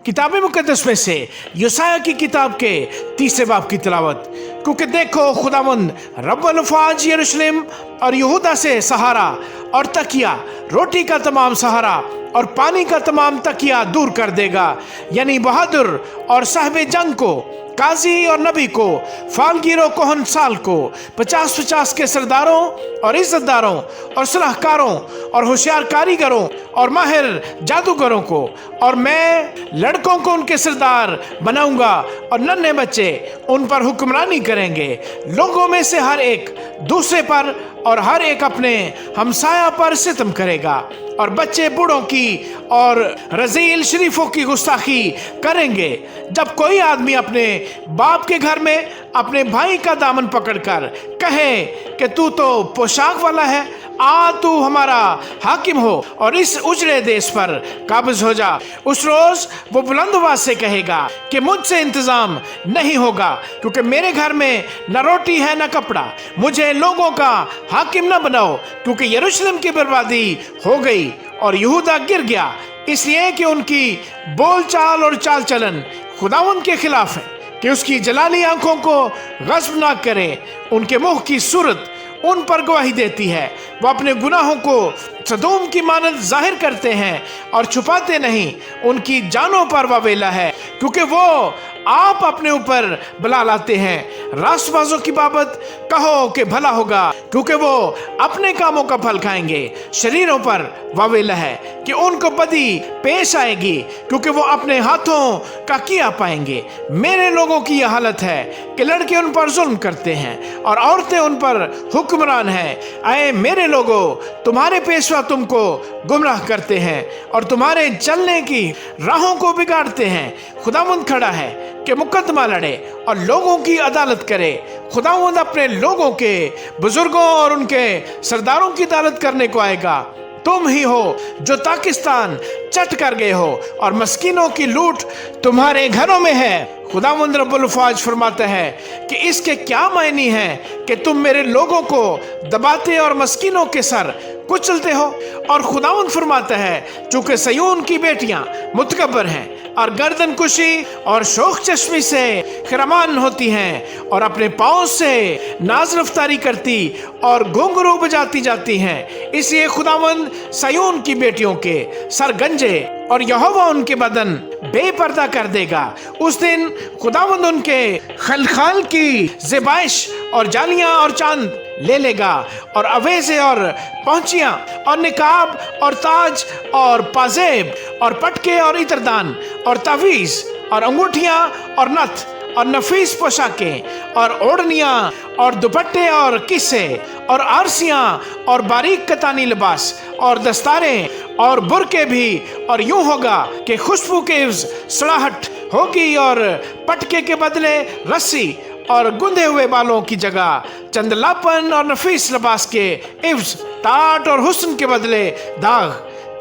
किताब मुकद्दस में से यशायाह की किताब के 30 बाब की तिलावत। क्योंकि देखो खुदावंद रब्बुल अफ़वाज यरूशलेम और यहूदा से सहारा और तकिया, रोटी का तमाम सहारा और पानी का तमाम तकिया दूर कर देगा। यानी बहादुर और साहिब जंग को, काजी और नबी को, फालगीरों कोहन साल को, 50-50 के सरदारों और इज्जतदारों और सलाहकारों और होशियार कारीगरों और माहिर जादूगरों को, और मैं लड़कों को उनके सरदार बनाऊंगा और नन्हे बच्चे उन पर हुक्मरानी करेंगे। लोगों में से हर एक दूसरे पर और हर एक अपने हमसाया पर सितम करेगा, और बच्चे बूढ़ों की और रजील शरीफों की गुस्ताखी करेंगे। जब कोई आदमी अपने बाप के घर में अपने भाई का दामन पकड़कर कहे कि तू तो पोशाक वाला है, आ तू हमारा हाकिम हो और इस उजड़े देश पर काबिज हो जा, उस रोज वो बुलंद आवाज से कहेगा कि मुझसे इंतजाम नहीं होगा, क्योंकि मेरे घर में न रोटी है न कपड़ा। मुझे लोगों का हाकिम न बनाओ, क्योंकि यरूशलेम की बर्बादी हो गई और यहूदा गिर गया, इसलिए कि उनकी बोलचाल और चाल चलन खुदावंद के खिलाफ है कि उसकी जलाली आंखों को गस्ब ना करे। उनके मुंह की सूरत उन पर गवाही देती है। वो अपने गुनाहों को सदोम की मानद जाहिर करते हैं और छुपाते नहीं। उनकी जानों पर वावेला है, क्योंकि वो आप अपने ऊपर बला लाते हैं। रास्तबाजों की बाबत कहो कि भला होगा, क्योंकि वो अपने कामों का फल खाएंगे। शरीरों पर वावेला है कि उनको बदी पेश आएगी, क्योंकि वो अपने हाथों का किया पाएंगे। मेरे लोगों की यह हालत है कि लड़के उन पर जुल्म करते हैं और औरतें उन पर हुक्मरान हैं। ऐ मेरे लोगों, तुम्हारे पेशवा तुमको गुमराह करते हैं और तुम्हारे चलने की राहों को बिगाड़ते हैं। खुदावंद खड़ा है कि मुकदमा लड़े और लोगों की अदालत करे। खुदावंद अपने लोगों के बुजुर्गों और उनके सरदारों की अदालत करने को आएगा। तुम ही हो जो पाकिस्तान चट कर गए हो और मस्कीनों की लूट तुम्हारे घरों में है। खुदावंद रब्बुल अफ़वाज फरमाता है कि इसके क्या मायने हैं कि तुम मेरे लोगों को दबाते और मस्कीनों के सर कुचलते हो। और खुदावंद फरमाता है, चूंकि सयून की बेटियां मुतकब्बर हैं और गर्दन कुशी और शोख चश्मी से खिरमान होती हैं और अपने पाँव से नाज रफ्तारी करती और घुंघरू बजाती जाती हैं, इसलिए खुदावंद सयून की बेटियों के सर गंजे और यहोवा उनके बदन बेपर्दा कर देगा। उस दिन खुदावंद उनके खलखाल की ज़ेबाइश और जालियां और चांद ले लेगा और अवेज़े और पहुंचियां और निकाब और ताज और पाजेब और पटके और इतरदान और तावीज़ और अंगूठियां और नथ और नफीस पोशाकें और ओढ़नियां और दुपट्टे और किस्से और आरसियां और बारीक कतानी लिबास और दस्तारें और बुरके भी। और यूं होगा कि खुशबू के सड़ाहट होगी और पटके के बदले रस्सी और गुंदे हुए बालों की जगह चंदलापन और नफीस लिबास के इव्ज, टाट और हुस्न के बदले दाग।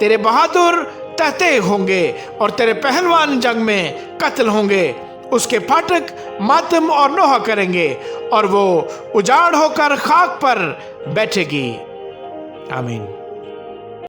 तेरे बहादुर तहते होंगे और तेरे पहलवान जंग में कत्ल होंगे। उसके फाटक मातम और नोहा करेंगे और वो उजाड़ होकर खाक पर बैठेगी। आमीन।